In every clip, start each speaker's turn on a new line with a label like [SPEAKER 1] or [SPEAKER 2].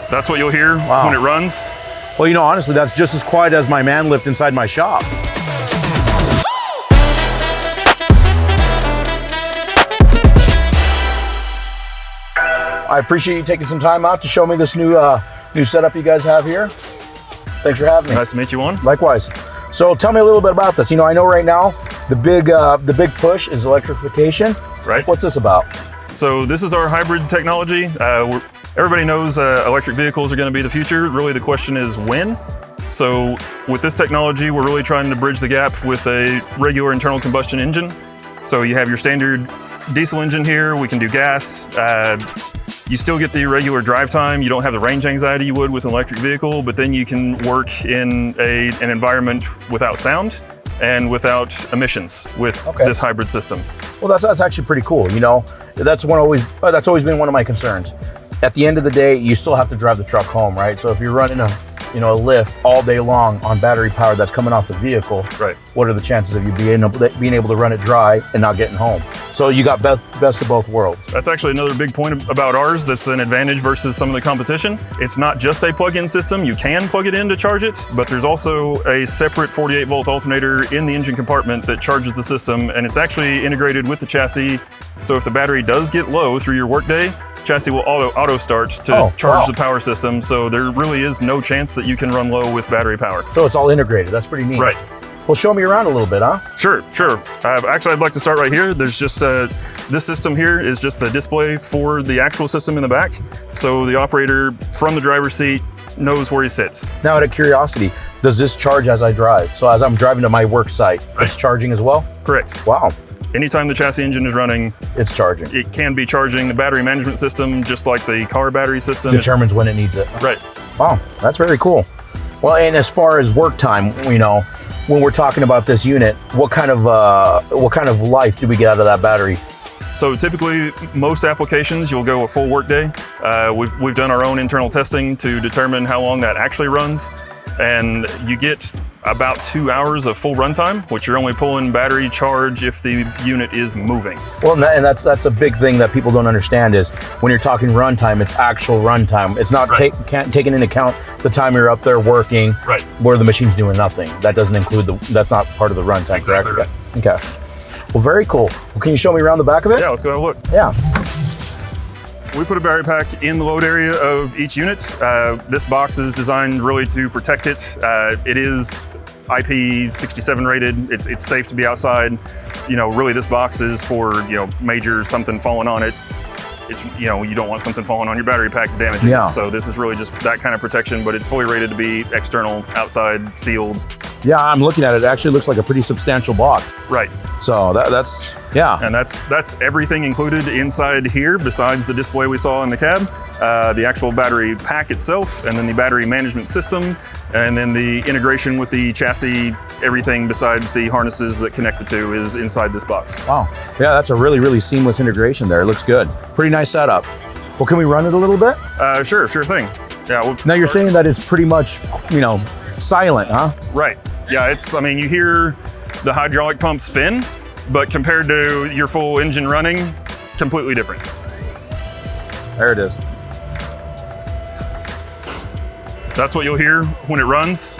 [SPEAKER 1] That's what you'll hear when it runs.
[SPEAKER 2] Well, you know, honestly, that's just as quiet as my man lift inside my shop. I appreciate you taking some time out to show me this new setup you guys have here. Thanks for having me.
[SPEAKER 1] Nice to meet you, Juan.
[SPEAKER 2] Likewise. So tell me a little bit about this. You know, I know right now the big push is electrification.
[SPEAKER 1] Right.
[SPEAKER 2] What's this about?
[SPEAKER 1] So this is our hybrid technology. Everybody knows electric vehicles are going to be the future. Really, the question is when. So with this technology, we're really trying to bridge the gap with a regular internal combustion engine. So you have your standard diesel engine here. We can do gas. You still get the regular drive time. You don't have the range anxiety you would with an electric vehicle, but then you can work in an environment without sound and without emissions with this hybrid system.
[SPEAKER 2] Well, that's actually pretty cool. You know, that's always been one of my concerns. At the end of the day, you still have to drive the truck home, right? So if you're running a lift all day long on battery power that's coming off the vehicle,
[SPEAKER 1] right?
[SPEAKER 2] What are the chances of you being able to run it dry and not getting home? So you got best of both worlds.
[SPEAKER 1] That's actually another big point about ours that's an advantage versus some of the competition. It's not just a plug-in system. You can plug it in to charge it, but there's also a separate 48-volt alternator in the engine compartment that charges the system, and it's actually integrated with the chassis. So if the battery does get low through your workday, chassis will auto start to charge the power system. So there really is no chance that you can run low with battery power.
[SPEAKER 2] So it's all integrated. That's pretty neat.
[SPEAKER 1] Right.
[SPEAKER 2] Well, show me around a little bit, huh?
[SPEAKER 1] Sure. Actually, I'd like to start right here. There's just this system here is just the display for the actual system in the back. So the operator from the driver's seat knows where he sits.
[SPEAKER 2] Now, out of curiosity, does this charge as I drive? So as I'm driving to my work site, it's charging as well?
[SPEAKER 1] Correct.
[SPEAKER 2] Wow.
[SPEAKER 1] Anytime the chassis engine is running,
[SPEAKER 2] it's charging.
[SPEAKER 1] It can be charging. The battery management system, just like the car battery system,
[SPEAKER 2] determines when it needs it.
[SPEAKER 1] Right.
[SPEAKER 2] Wow, that's very cool. Well, and as far as work time, you know, when we're talking about this unit, what kind of life do we get out of that battery?
[SPEAKER 1] So typically, most applications, you'll go a full workday. We've done our own internal testing to determine how long that actually runs. And you get about 2 hours of full runtime, which you're only pulling battery charge if the unit is moving.
[SPEAKER 2] Well, and that's a big thing that people don't understand is when you're talking runtime, it's actual runtime. It's not taking into account the time you're up there working, where the machine's doing nothing. That doesn't include that's not part of the runtime.
[SPEAKER 1] Exactly right.
[SPEAKER 2] Okay. Well, very cool. Well, can you show me around the back of it?
[SPEAKER 1] Yeah, let's go have a look.
[SPEAKER 2] Yeah.
[SPEAKER 1] We put a battery pack in the load area of each unit. This box is designed really to protect it. It is IP67 rated. It's safe to be outside. You know, really this box is for, you know, major something falling on it. It's, you know, you don't want something falling on your battery pack to damage it.
[SPEAKER 2] Yeah.
[SPEAKER 1] So this is really just that kind of protection, but it's fully rated to be external, outside, sealed.
[SPEAKER 2] Yeah, I'm looking at it. It actually looks like a pretty substantial box.
[SPEAKER 1] Right.
[SPEAKER 2] So that's, yeah.
[SPEAKER 1] And that's everything included inside here besides the display we saw in the cab, the actual battery pack itself, and then the battery management system, and then the integration with the chassis, everything besides the harnesses that connect the two is inside this box.
[SPEAKER 2] Wow. Yeah, that's a really, really seamless integration there. It looks good. Pretty nice setup. Well, can we run it a little bit?
[SPEAKER 1] Sure thing. Yeah.
[SPEAKER 2] Now you're saying that it's pretty much, you know, silent, huh?
[SPEAKER 1] Right. Yeah, I mean, you hear the hydraulic pump spin, but compared to your full engine running, completely different.
[SPEAKER 2] There it is.
[SPEAKER 1] That's what you'll hear when it runs.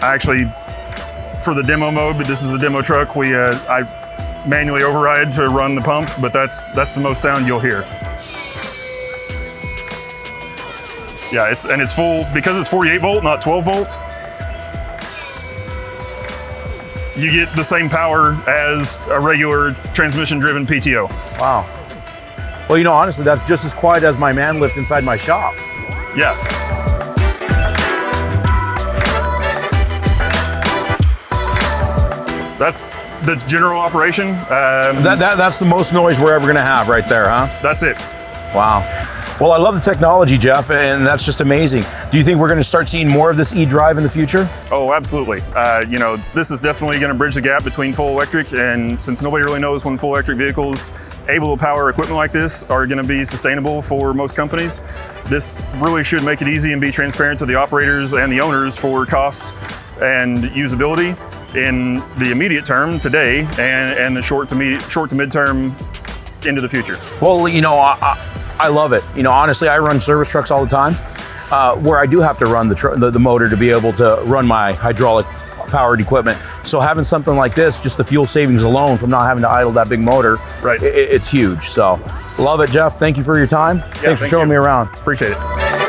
[SPEAKER 1] Actually, for the demo mode, but this is a demo truck, I manually override to run the pump, but that's the most sound you'll hear. Yeah, it's full, because it's 48 volt, not 12 volts. You get the same power as a regular transmission-driven PTO.
[SPEAKER 2] Wow. Well, you know, honestly, that's just as quiet as my man lift inside my shop.
[SPEAKER 1] Yeah. That's the general operation.
[SPEAKER 2] That's the most noise we're ever gonna have right there, huh?
[SPEAKER 1] That's it.
[SPEAKER 2] Wow. Well, I love the technology, Jeff, and that's just amazing. Do you think we're going to start seeing more of this eDrive in the future?
[SPEAKER 1] Oh, absolutely. You know, this is definitely going to bridge the gap between full electric, and since nobody really knows when full electric vehicles able to power equipment like this are going to be sustainable for most companies, this really should make it easy and be transparent to the operators and the owners for cost and usability in the immediate term today and the short to mid-term into the future.
[SPEAKER 2] Well, you know, I love it. You know, honestly, I run service trucks all the time where I do have to run the motor to be able to run my hydraulic powered equipment. So having something like this, just the fuel savings alone from not having to idle that big motor,
[SPEAKER 1] right?
[SPEAKER 2] It's huge. So love it, Jeff. Thank you for your time. Thanks for showing me around.
[SPEAKER 1] Appreciate it.